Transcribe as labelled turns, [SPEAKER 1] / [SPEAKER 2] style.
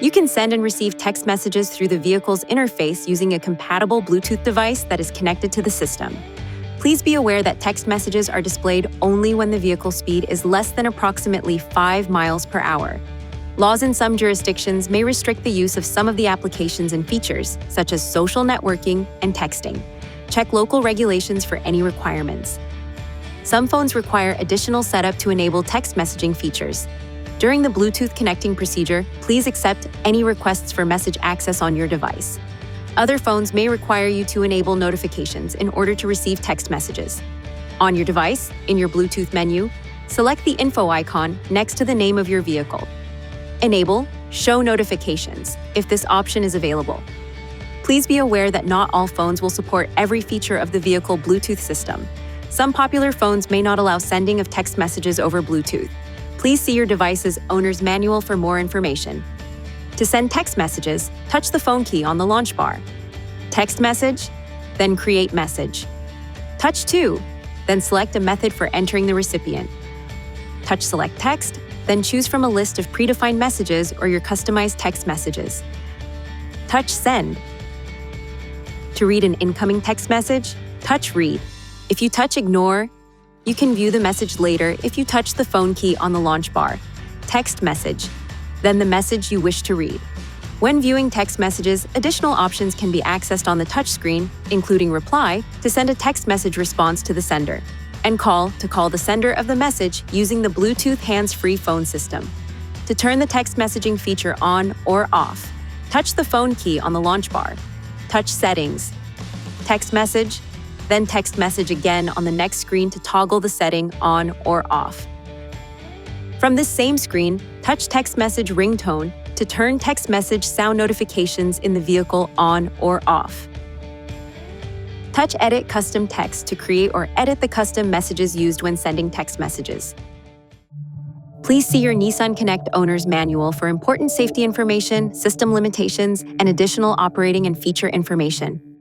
[SPEAKER 1] You can send and receive text messages through the vehicle's interface using a compatible Bluetooth device that is connected to the system. Please be aware that text messages are displayed only when the vehicle speed is less than approximately 5 miles per hour. Laws in some jurisdictions may restrict the use of some of the applications and features, such as social networking and texting. Check local regulations for any requirements. Some phones require additional setup to enable text messaging features. During the Bluetooth connecting procedure, please accept any requests for message access on your device. Other phones may require you to enable notifications in order to receive text messages. On your device, in your Bluetooth menu, select the info icon next to the name of your vehicle. Enable Show Notifications if this option is available. Please be aware that not all phones will support every feature of the vehicle Bluetooth system. Some popular phones may not allow sending of text messages over Bluetooth. Please see your device's owner's manual for more information. To send text messages, touch the phone key on the launch bar. Text message, then create message. Touch to, then select a method for entering the recipient. Touch select text, then choose from a list of predefined messages or your customized text messages. Touch send. To read an incoming text message, touch read. If you touch ignore, you can view the message later if you touch the phone key on the launch bar. Text message, then the message you wish to read. When viewing text messages, additional options can be accessed on the touchscreen, including reply to send a text message response to the sender, and call to call the sender of the message using the Bluetooth hands-free phone system. To turn the text messaging feature on or off, touch the phone key on the launch bar. Touch settings, text message, then text message again on the next screen to toggle the setting on or off. From this same screen, touch text message ringtone to turn text message sound notifications in the vehicle on or off. Touch Edit Custom Text to create or edit the custom messages used when sending text messages. Please see your Nissan Connect owner's manual for important safety information, system limitations, and additional operating and feature information.